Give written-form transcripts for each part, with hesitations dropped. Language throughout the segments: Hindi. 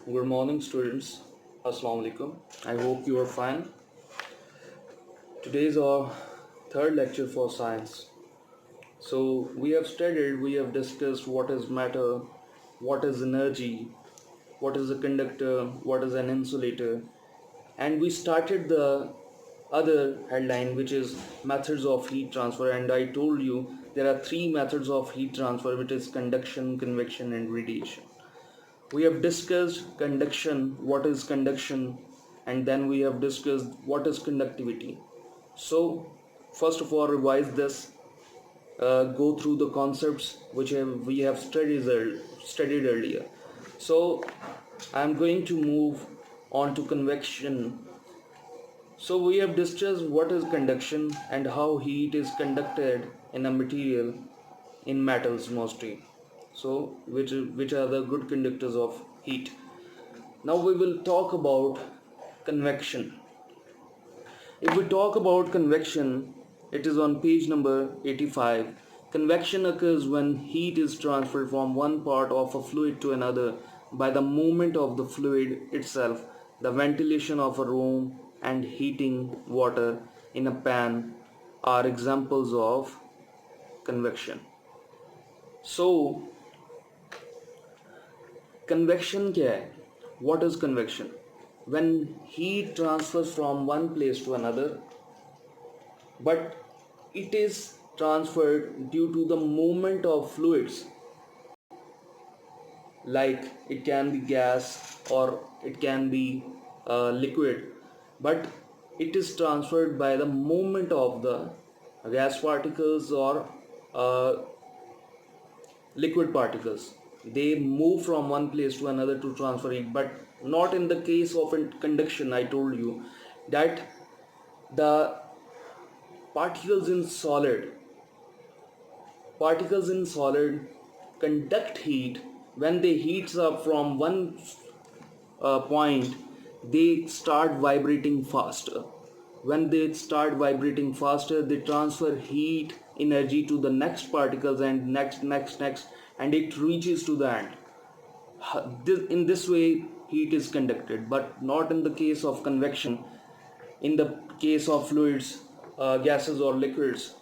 Good morning, students. Assalamu alaikum. I hope you are fine. Today is our third lecture for science. So, we have discussed what is matter, what is energy, what is a conductor, what is an insulator, and we started the other headline, which is methods of heat transfer. And I told you there are three methods of heat transfer, which is conduction, convection, and radiation. We have discussed conduction, what is conduction, and then we have discussed what is conductivity. So, first of all, revise this, go through the concepts which we have studied earlier. So, I am going to move on to convection. So, we have discussed what is conduction and how heat is conducted in a material, in metals mostly. So, which are the good conductors of heat. Now we will talk about convection. If we talk about convection, it is on page number 85. Convection occurs when heat is transferred from one part of a fluid to another by the movement of the fluid itself. The ventilation of a room and heating water in a pan are examples of convection. So, convection क्या है? What is convection? When heat transfers from one place to another, but it is transferred due to the movement of fluids, like it can be gas or it can be liquid, but it is transferred by the movement of the gas particles or uh, liquid particles. They move from one place to another to transfer it, but not in the case of conduction. I told you that the particles in solid conduct heat. When they heats up from one point, they start vibrating faster. When they start vibrating faster, they transfer heat energy to the next particles and next, and it reaches to the end. In this way heat is conducted, but not in the case of convection. In the case of fluids, gases or liquids,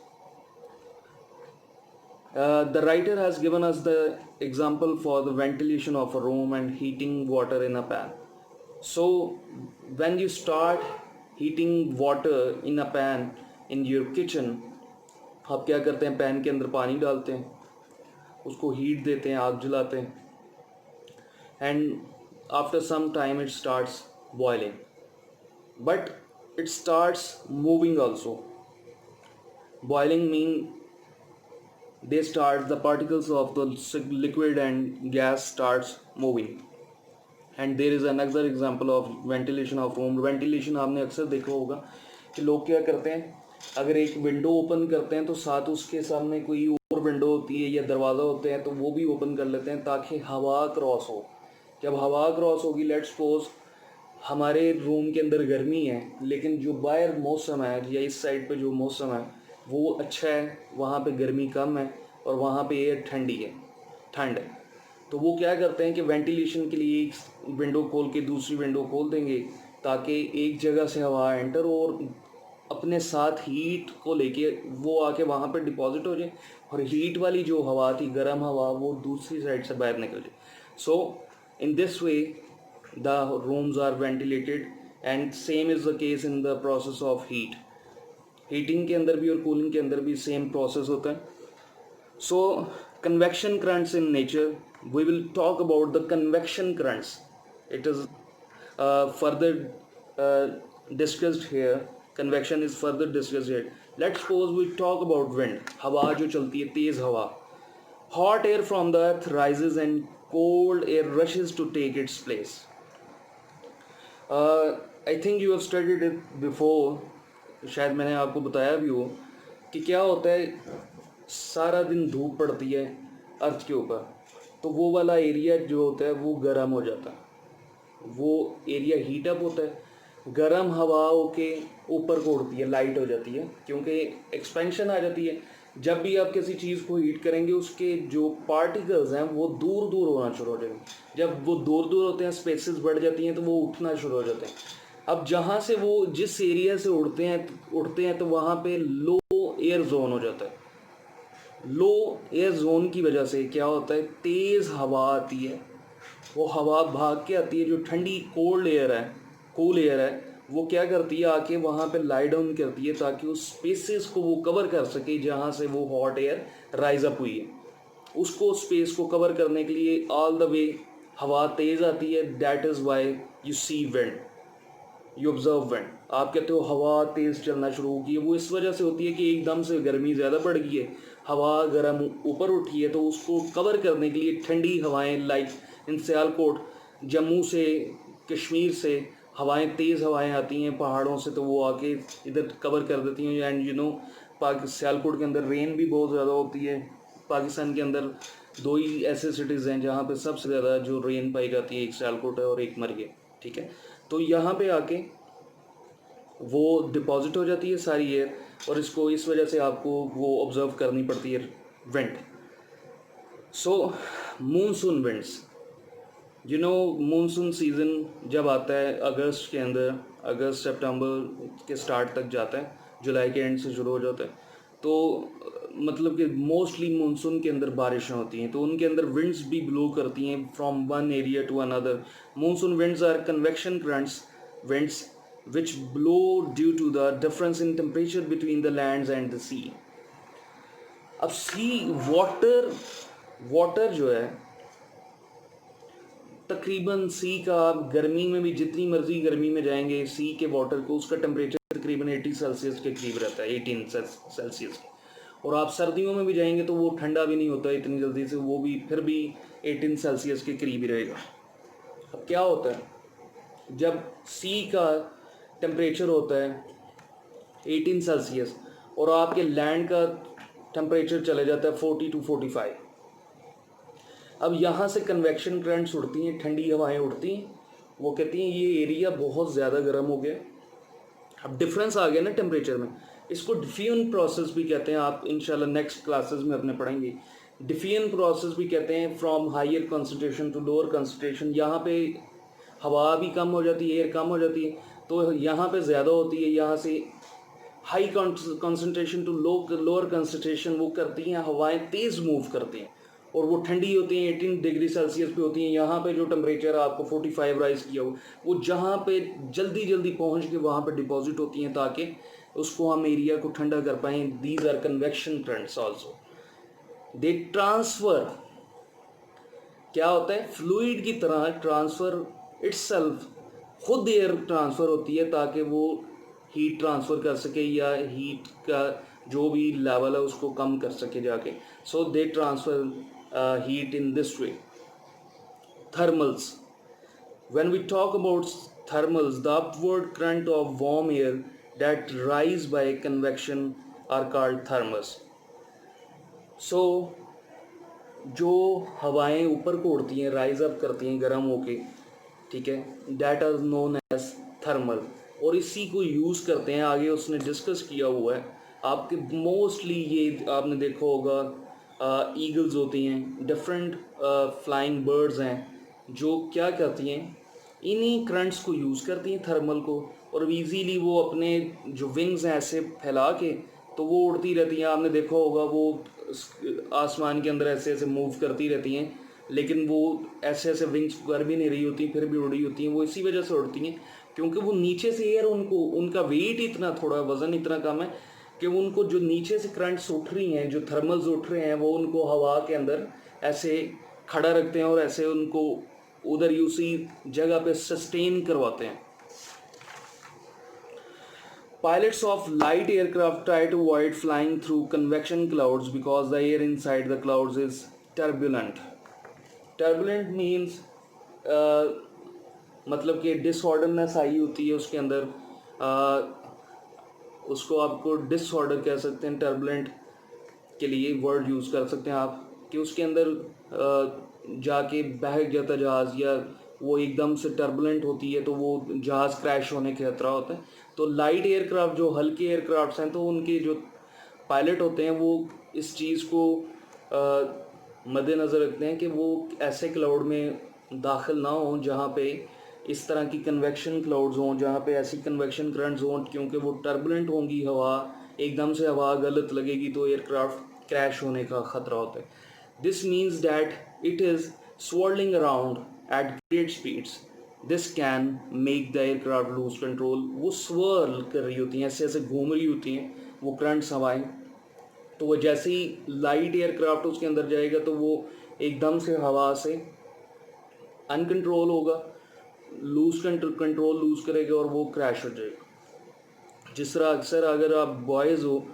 the writer has given us the example for the ventilation of a room and heating water in a pan. So when you start heating water in a pan in your kitchen, आप क्या करते हैं? पैन के अंदर पानी डालते हैं, उसको हीट देते हैं, आग जलाते हैं, and after some time it starts boiling, but it starts moving also. Boiling mean the particles of the liquid and gas starts moving. And there is another example of ventilation of room. Ventilation आपने अक्सर देखा होगा कि लोग क्या करते हैं, अगर एक विंडो ओपन करते हैं तो साथ उसके सामने कोई और विंडो होती है या दरवाज़ा होते हैं तो वो भी ओपन कर लेते हैं ताकि हवा क्रॉस हो. जब हवा क्रॉस होगी, लेट्स सपोज हमारे रूम के अंदर गर्मी है, लेकिन जो बाहर मौसम है या इस साइड पे जो मौसम है वो अच्छा है, वहाँ पे गर्मी कम है और वहाँ पे एयर ठंड है, तो वो क्या करते हैं कि वेंटिलेशन के लिए एक विंडो खोल के दूसरी विंडो खोल देंगे ताकि एक जगह से हवा एंटर हो और अपने साथ हीट को लेके वो आके वहाँ पे डिपॉजिट हो जाए, और हीट वाली जो हवा थी, गर्म हवा, वो दूसरी साइड से बाहर निकल जाए. So in this way the rooms are ventilated, and same is the case in the process of heating के अंदर भी और कूलिंग के अंदर भी सेम प्रोसेस होता है. So, convection currents in nature. We will talk about the convection currents. It is further discussed here. Convection is further discussed here. Let's suppose we talk about wind. हवा जो चलती है, तेज हवा. Hot air from the earth rises and cold air rushes to take its place. I think you have studied it before. शायद मैंने आपको बताया भी हो कि क्या होता है. सारा दिन धूप पड़ती है अर्थ के ऊपर, तो वो वाला एरिया जो होता है वो गर्म हो जाता है, वो एरिया हीट अप होता है, गर्म हवाओं के ऊपर को उड़ती है, लाइट हो जाती है क्योंकि एक्सपेंशन आ जाती है. जब भी आप किसी चीज़ को हीट करेंगे उसके जो पार्टिकल्स हैं वो दूर दूर होना शुरू हो जाएंगे। जब वो दूर दूर होते हैं, स्पेसेस बढ़ जाती हैं, तो वो उठना शुरू हो जाते हैं। अब जहाँ से वो जिस एरिया से उड़ते हैं तो वहाँ पे लो एयर जोन हो जाता है। लो एयर जोन की वजह से क्या होता है, तेज़ हवा आती है। वो हवा भाग के आती है, जो ठंडी कोल्ड एयर है, कूल एयर है, वो क्या करती है, आके वहाँ पे लाई डाउन करती है ताकि उस स्पेसेस को वो कवर कर सके जहाँ से वो हॉट एयर राइज अप हुई है। उसको स्पेस को कवर करने के लिए ऑल द वे हवा तेज़ आती है। That is why you see wind, you observe wind. आप कहते हो हवा तेज़ चलना शुरू होगी, वो इस वजह से होती है कि एकदम से गर्मी ज़्यादा बढ़ गई है, हवा गर्म ऊपर उठी है, तो उसको कवर करने के लिए ठंडी हवाएं लाइक इन सियालकोट, जम्मू से, कश्मीर से हवाएं, तेज़ हवाएं आती हैं पहाड़ों से, तो वो आके इधर कवर कर देती हैं। एंड यू नो सियालकोट के अंदर रेन भी बहुत ज़्यादा होती है। पाकिस्तान के अंदर दो ही ऐसे सिटीज़ हैं जहाँ पे सबसे ज़्यादा जो रेन पाई जाती है, एक सियालकोट है और एक मरगे, ठीक है। तो यहाँ पे आके वो डिपॉजिट हो जाती है सारी एयर, और इसको इस वजह से आपको वो ऑब्जर्व करनी पड़ती है wind. So monsoon winds, you know monsoon season जब आता है अगस्त के अंदर, अगस्त सितंबर के स्टार्ट तक जाता है, जुलाई के एंड से शुरू हो जाता है, तो मतलब कि मोस्टली मानसून के अंदर बारिशें होती हैं, तो उनके अंदर विंड्स भी ब्लो करती हैं from one area to another. Monsoon winds are convection currents winds which blow due to the difference in temperature between the lands and the sea। अब सी वाटर जो है, तकरीबन सी का आप गर्मी में भी जितनी मर्जी गर्मी में जाएंगे, सी के वाटर को उसका टेम्परेचर तकरीबन 80 सेल्सियस के करीब रहता है, 18 सेल्सियस के। और आप सर्दियों में भी जाएंगे तो वो ठंडा भी नहीं होता इतनी जल्दी से, वो भी फिर भी 18 सेल्सियस के करीब ही रहेगा। अब क्या होता है, जब सी का टेम्परेचर होता है 18 सेल्सियस और आपके लैंड का टेम्परेचर चले जाता है 40 to 45, अब यहाँ से कन्वेक्शन करंट्स उड़ती हैं, ठंडी हवाएं उड़ती हैं, वो कहती हैं ये एरिया बहुत ज़्यादा गर्म हो गया। अब डिफरेंस आ गया ना टेम्परेचर में, इसको डिफ्यूजन प्रोसेस भी कहते हैं। आप इंशाल्लाह नेक्स्ट क्लासेस में अपने पढ़ेंगे। डिफ्यूजन प्रोसेस भी कहते हैं, from higher concentration to lower concentration. यहाँ पे हवा भी कम हो जाती है, एयर कम हो जाती है, तो यहाँ पे ज़्यादा होती है। यहाँ से high concentration to lower concentration वो करती हैं, हवाएं तेज़ मूव करती हैं और वो ठंडी होती हैं, 18 डिग्री सेल्सियस पे होती हैं। यहाँ पे जो टेम्परेचर आपको 45 राइज किया हो, वो जहाँ पे जल्दी जल्दी पहुँच के वहाँ पे डिपॉजिट होती हैं ताकि उसको हम एरिया को ठंडा कर पाएँ। These are convection currents also. They transfer, क्या होता है, फ्लूइड की तरह ट्रांसफ़र इटसेल्फ, खुद एयर ट्रांसफ़र होती है ताकि वो हीट ट्रांसफ़र कर सके या हीट का जो भी लेवल है उसको कम कर सके जाके। So they transfer heat in this way. Thermals, when we talk about thermals, the upward current of warm air that rise by convection are called thermals। So जो हवाएं ऊपर को उड़ती हैं, राइज अप करती हैं गर्म होके, ठीक है, that are known as thermal. और इसी को यूज़ करते हैं, आगे उसने डिस्कस किया हुआ है आपके मोस्टली, ये आपने देखा होगा ईगल्स होती हैं, डिफरेंट फ्लाइंग बर्ड्स हैं जो क्या करती हैं, इन्हीं करंट्स को यूज़ करती हैं थर्मल को, और इजीली वो अपने जो विंग्स हैं ऐसे फैला के तो वो उड़ती रहती हैं। आपने देखा होगा वो आसमान के अंदर ऐसे ऐसे मूव करती रहती हैं, लेकिन वो ऐसे ऐसे विंग्स कर भी नहीं रही होती, फिर भी उड़ रही होती हैं। वो इसी वजह से उड़ती हैं क्योंकि वो नीचे से एयर, उनको उनका वेट इतना, थोड़ा वज़न इतना कम है कि उनको जो नीचे से करंट्स उठ रही हैं, जो थर्मल्स उठ रहे हैं, वो उनको हवा के अंदर ऐसे खड़ा रखते हैं और ऐसे उनको उधर ही उसी जगह पे सस्टेन करवाते हैं। Pilots of light aircraft try to avoid flying through convection clouds because the air inside the clouds is turbulent। Turbulent means मतलब कि डिसऑर्डरनेस आई होती है उसके अंदर, उसको आपको डिसऑर्डर कह सकते हैं। टर्बुलेंट के लिए वर्ड यूज़ कर सकते हैं आप कि उसके अंदर जाके बह जाता जहाज़, या वो एकदम से टर्बुलेंट होती है तो वो जहाज़ क्रैश होने का खतरा होता है। तो लाइट एयरक्राफ्ट, जो हल्के एयरक्राफ्ट्स हैं, तो उनके जो पायलट होते हैं वो इस चीज़ को मद्देनज़र रखते हैं कि वो ऐसे क्लाउड में दाखिल ना हो जहाँ पे इस तरह की कन्वेक्शन क्लाउड्स हों, जहाँ पे ऐसी कन्वेक्शन करंट्स हों, क्योंकि वो टर्बुलेंट होंगी हवा, एकदम से हवा गलत लगेगी तो एयरक्राफ्ट क्रैश होने का ख़तरा होता है. This means that it is swirling around at great speeds. This can make the aircraft lose control. वो swirl कर रही होती हैं, ऐसे ऐसे घूम रही होती हैं वो करंट्स हवाएं. तो वो जैसे ही लाइट एयरक्राफ्ट उसके अंदर जाएगा तो वो एकदम से हवा से अनकंट्रोल होगा, कंट्रोल लूज करेगा और वो क्रैश हो जाएगा. जिस तरह अक्सर अगर आप बॉयज़ हो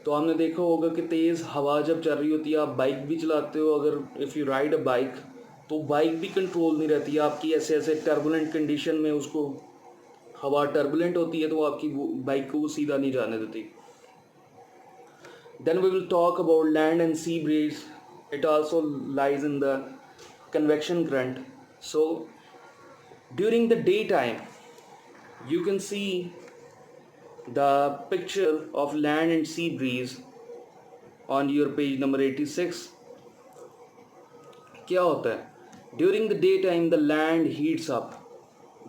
तो आपने देखा होगा कि तेज़ हवा जब चल रही होती है, आप बाइक भी चलाते हो, अगर if you ride a bike तो बाइक भी कंट्रोल नहीं रहती आपकी, ऐसे ऐसे टर्बुलेंट कंडीशन में उसको हवा टर्बुलेंट होती है तो आपकी बाइक को वो सीधा नहीं जाने देती. Then we will talk about land and sea breeze. It also lies in the convection current. So during the daytime, you can see the picture of land and sea breeze on your page number 86. क्या होता है? During the daytime, the land heats up.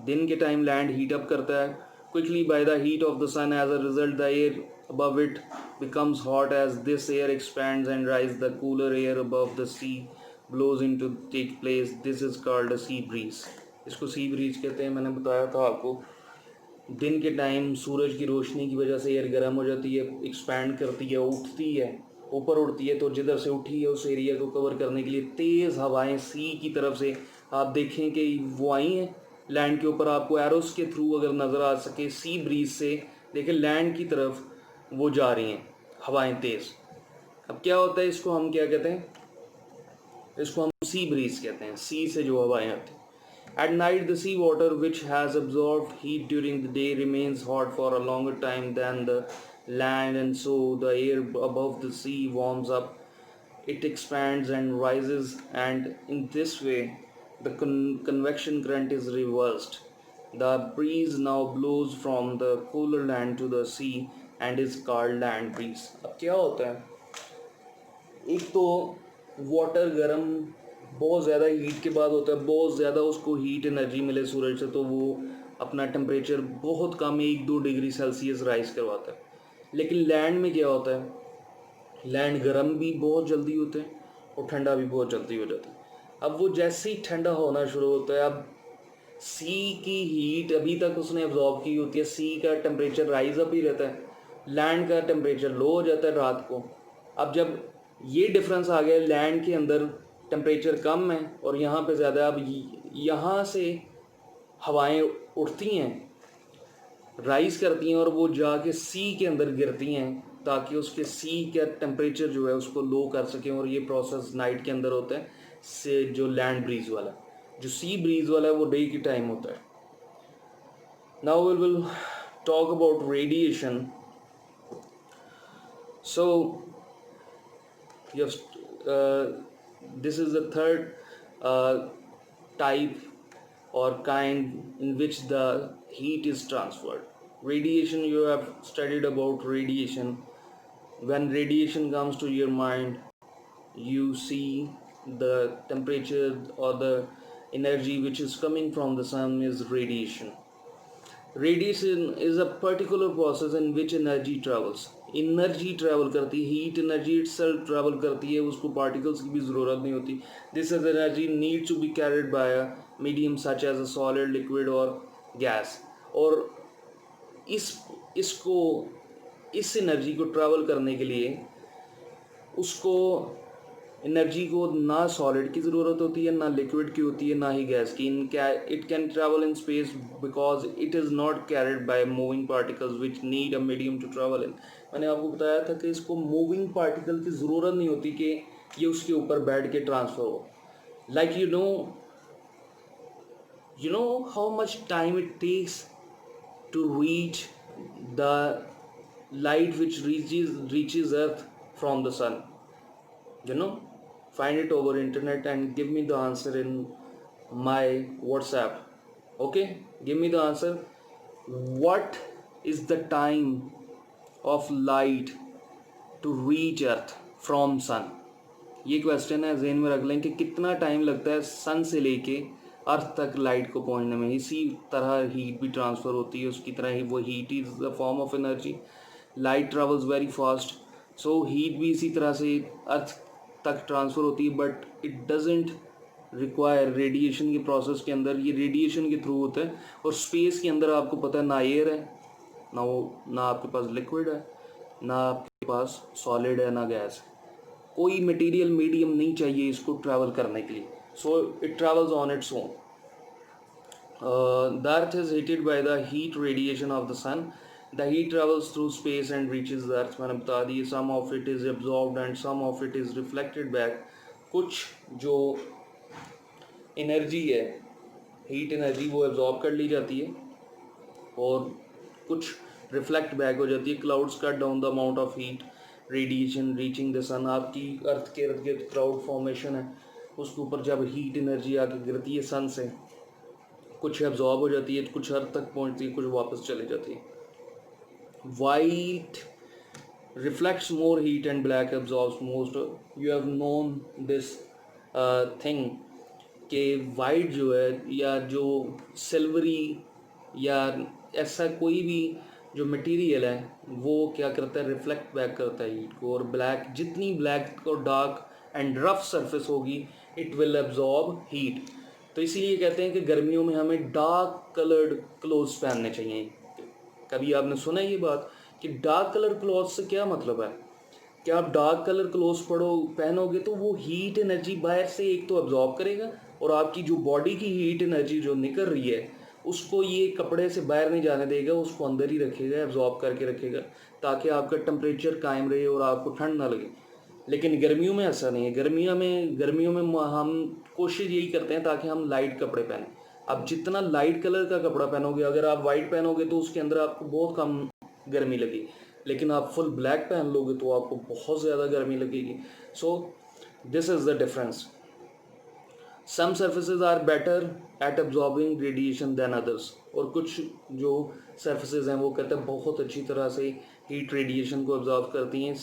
दिन के टाइम लैंड हीट अप करता है quickly by the heat of the sun. As a result, the air above it becomes hot. As this air expands and rises, the cooler air above the sea blows into take place. This is called a sea breeze. इसको sea breeze कहते हैं. मैंने बताया था आपको, दिन के टाइम सूरज की रोशनी की वजह से एयर गर्म हो जाती है, एक्सपैंड करती है, उठती है, ऊपर उड़ती है, तो जिधर से उठी है उस एरिया को कवर करने के लिए तेज़ हवाएं सी की तरफ से आप देखें कि वो आई हैं लैंड के ऊपर. आपको एरोस के थ्रू अगर नज़र आ सके सी ब्रीज से देखें लैंड की तरफ वो जा रही हैं हवाएं तेज़. अब क्या होता है, इसको हम क्या कहते हैं, इसको हम सी ब्रीज कहते हैं, सी से जो हवाएं आती हैं. At night, the sea water, which has absorbed heat during the day, remains hot for a longer time than the land, and so the air above the sea warms up. It expands and rises, and in this way, the convection current is reversed. The breeze now blows from the cooler land to the sea and is called land breeze. अब क्या होता है, एक तो वाटर गर्म बहुत ज़्यादा हीट के बाद होता है, बहुत ज़्यादा उसको हीट एनर्जी मिले सूरज से तो वो अपना टेम्परेचर बहुत कम 1-2 डिग्री सेल्सियस राइज करवाता है. लेकिन लैंड में क्या होता है, लैंड गर्म भी बहुत जल्दी होते हैं और ठंडा भी बहुत जल्दी हो जाता है. अब वो जैसे ही ठंडा होना शुरू होता है, अब सी की हीट अभी तक उसने एब्जॉर्ब की होती है, सी का टेम्परेचर राइज अप ही रहता है, लैंड का टेम्परेचर लो हो जाता है रात को. अब जब ये डिफरेंस आ गया, लैंड के अंदर टेम्परेचर कम है और यहाँ पे ज़्यादा, अब यहाँ से हवाएं उठती हैं, राइज करती हैं और वो जाके सी के अंदर गिरती हैं ताकि उसके सी का टेम्परेचर जो है उसको लो कर सकें. और ये प्रोसेस नाइट के अंदर होता है से जो लैंड ब्रीज वाला, जो सी ब्रीज वाला है वो डे की टाइम होता है. Now we will talk about radiation. So this is the third type or kind in which the heat is transferred. Radiation, you have studied about radiation. When radiation comes to your mind, you see the temperature or the energy which is coming from the sun is radiation. Radiation is a particular process in which energy travels. Energy travel करती है, हीट एनर्जी इटसेल्फ ट्रैवल करती है, उसको पार्टिकल्स की भी ज़रूरत नहीं होती. This is energy need to be carried by a medium such as a solid, liquid और गैस. और इसको इस एनर्जी को ट्रैवल करने के लिए उसको एनर्जी को ना सॉलिड की ज़रूरत होती है, ना लिक्विड की होती है, ना ही गैस की. It can travel in space because it is not carried by moving particles which need a medium to travel in. मैंने आपको बताया था कि इसको मूविंग पार्टिकल की ज़रूरत नहीं होती कि ये उसके ऊपर बैठ के ट्रांसफ़र हो. Like you know how much time it takes to reach the light which reaches earth from the sun. Find it over internet and give me the answer in my WhatsApp. Okay, give me the answer. What is the time of light to reach earth from sun. ये क्वेश्चन है, जहन में रख लें कि कितना टाइम लगता है सन से लेके अर्थ तक लाइट को पहुंचने में। इसी तरह हीट भी ट्रांसफ़र होती है, उसकी तरह ही वो heat is the form of energy. Light travels very fast, so heat भी इसी तरह से अर्थ तक ट्रांसफ़र होती है, but it doesn't require radiation के प्रोसेस के अंदर, ये रेडिएशन के थ्रू होता है। और स्पेस के अंदर आपको पता है ना एयर है, ना आपके पास लिक्विड है, ना आपके पास सॉलिड है, ना गैस है। कोई मटेरियल मीडियम नहीं चाहिए इसको ट्रैवल करने के लिए, so it travels on its own. The earth is heated by the heat radiation of the sun. The heat travels through space and reaches the earth. मैंने बता दी, some of it is absorbed and some of it is reflected back. कुछ जो एनर्जी है, हीट एनर्जी, वो एब्जॉर्ब कर ली जाती है और कुछ रिफ्लेक्ट बैक हो जाती है। Clouds cut down the amount of heat radiation reaching the sun. आपकी अर्थ के इर्द गिर्द क्लाउड फॉर्मेशन है, उसके ऊपर जब हीट एनर्जी आके गिरती है सन से, कुछ एब्जॉर्ब हो जाती है, कुछ अर्थ तक पहुंचती है, कुछ वापस चली जाती है। White reflects more heat and black absorbs most. You have known this thing कि वाइट जो है या जो सिल्वरी या ऐसा कोई भी जो मटेरियल है वो क्या करता है, रिफ्लेक्ट बैक करता है हीट को। और ब्लैक, जितनी ब्लैक और डार्क एंड रफ सरफेस होगी इट विल एब्जॉर्ब हीट। तो इसीलिए कहते हैं कि गर्मियों में हमें डार्क कलर्ड क्लोथ्स पहनने चाहिए। कभी आपने सुना है ये बात कि डार्क कलर क्लॉथ्स से क्या मतलब है? कि आप डार्क कलर क्लोथ्स पहनोगे तो वो हीट एनर्जी बाहर से एक तो एब्जॉर्ब करेगा, और आपकी जो बॉडी की हीट एनर्जी जो निकल रही है उसको ये कपड़े से बाहर नहीं जाने देगा, उसको अंदर ही रखेगा, एब्जॉर्ब करके रखेगा, ताकि आपका टेम्परेचर कायम रहे और आपको ठंड ना लगे। लेकिन गर्मियों में ऐसा नहीं है। गर्मियों में हम कोशिश यही करते हैं ताकि हम लाइट कपड़े पहने। अब जितना लाइट कलर का कपड़ा पहनोगे, अगर आप वाइट पहनोगे तो उसके अंदर आपको बहुत कम गर्मी लगेगी, लेकिन आप फुल ब्लैक पहन लोगे तो आपको बहुत ज़्यादा गर्मी लगेगी। So this is the difference. Some surfaces are better at absorbing radiation than others. और कुछ जो सर्फेसेज हैं वो कहते हैं बहुत अच्छी तरह से हीट रेडिएशन को एब्जॉर्ब करती हैं।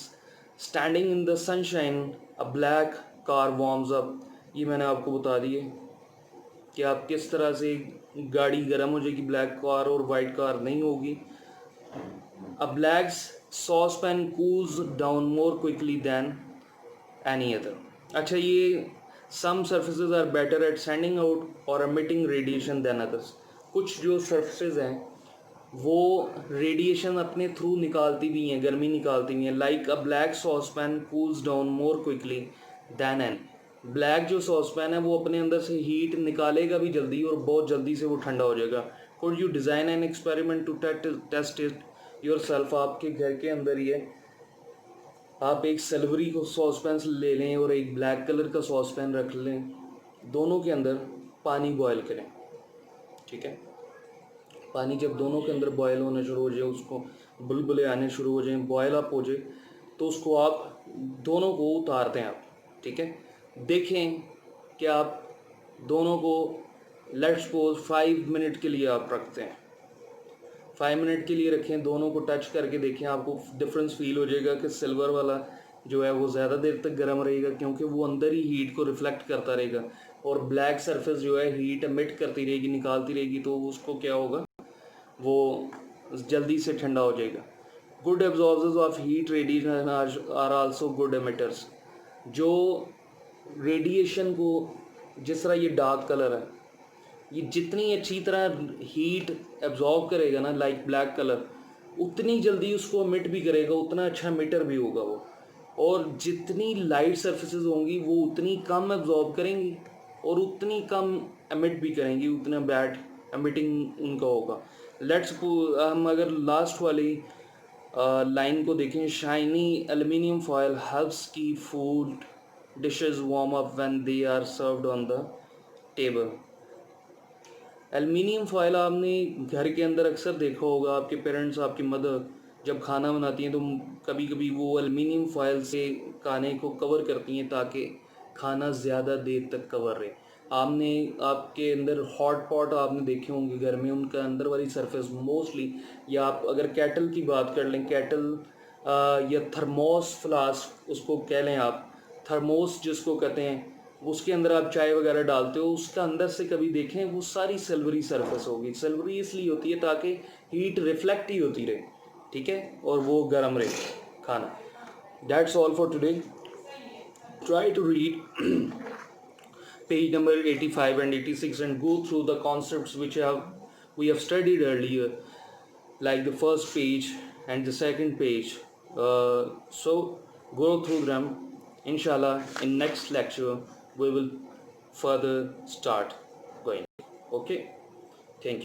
Standing in the sunshine a black car warms up. ये मैंने आपको बता दिए कि आप किस तरह से गाड़ी गर्म हो जाएगी, ब्लैक कार और वाइट कार नहीं होगी। A black saucepan cools down more quickly than any other. अच्छा, ये some surfaces are better at sending out or emitting radiation than others. कुछ जो सर्फेसेज हैं वो रेडिएशन अपने थ्रू निकालती भी हैं, गर्मी निकालती भी हैं। Like a black saucepan cools down more quickly than an. Black जो सॉसपैन है वो अपने अंदर से हीट निकालेगा भी जल्दी और बहुत जल्दी से वो ठंडा हो जाएगा। Could you design an experiment to test it yourself. आपके घर के अंदर ही है, आप एक सिल्वरी को सॉसपैन ले लें और एक ब्लैक कलर का सॉसपैन रख लें, दोनों के अंदर पानी बॉयल करें, ठीक है। पानी जब दोनों के अंदर बॉयल होने शुरू हो जाए, उसको बुलबुले आने शुरू हो जाए, बॉयल अप हो जाए, तो उसको आप दोनों को उतार दें आप, ठीक है। देखें कि आप दोनों को लेट्स सपोज 5 मिनट के लिए आप रखते हैं, 5 मिनट के लिए रखें, दोनों को टच करके देखें, आपको डिफरेंस फील हो जाएगा कि सिल्वर वाला जो है वो ज़्यादा देर तक गर्म रहेगा क्योंकि वो अंदर ही हीट को रिफ्लेक्ट करता रहेगा, और ब्लैक सरफेस जो है हीट एमिट करती रहेगी, निकालती रहेगी, तो उसको क्या होगा, वो जल्दी से ठंडा हो जाएगा। Good absorbers of heat radiation are also good emitters. जो रेडिएशन को, जिस तरह ये डार्क कलर है, ये जितनी अच्छी तरह हीट एब्जॉर्ब करेगा ना, लाइक ब्लैक कलर, उतनी जल्दी उसको एमिट भी करेगा, उतना अच्छा एमिटर भी होगा वो। और जितनी लाइट सर्फेसेज होंगी वो उतनी कम एब्जॉर्ब करेंगी और उतनी कम एमिट भी करेंगी, उतना बैड एमिटिंग उनका होगा। लेट्स हम अगर लास्ट वाली लाइन को देखें, shiny aluminium foil helps keep food dishes warm up when they are served on the table. Aluminium foil आपने घर के अंदर अक्सर देखा होगा, आपके पेरेंट्स, आपकी मदर जब खाना बनाती हैं तो कभी कभी वो एल्युमिनियम फॉयल से खाने को कवर करती हैं ताकि खाना ज़्यादा देर तक कवर रहे। आपने आपके अंदर हॉट पॉट आपने देखे होंगे घर में, उनका अंदर वाली सरफेस मोस्टली, या आप अगर कैटल की बात कर लें, कैटल या थर्मोस फ्लास्क उसको कह लें आप, थर्मोस जिसको कहते हैं, उसके अंदर आप चाय वगैरह डालते हो, उसका अंदर से कभी देखें वो सारी सिल्वरी सरफेस होगी। सिल्वरी इसलिए होती है ताकि हीट रिफ्लेक्ट ही होती रहे, ठीक है, और वो गर्म रहे खाना। That's all for today. Try to read page number 85 and 86 and go through the concepts which we have studied earlier, like the first page and the second page. So go through them. Inshallah, in next lecture we will further start going. Okay.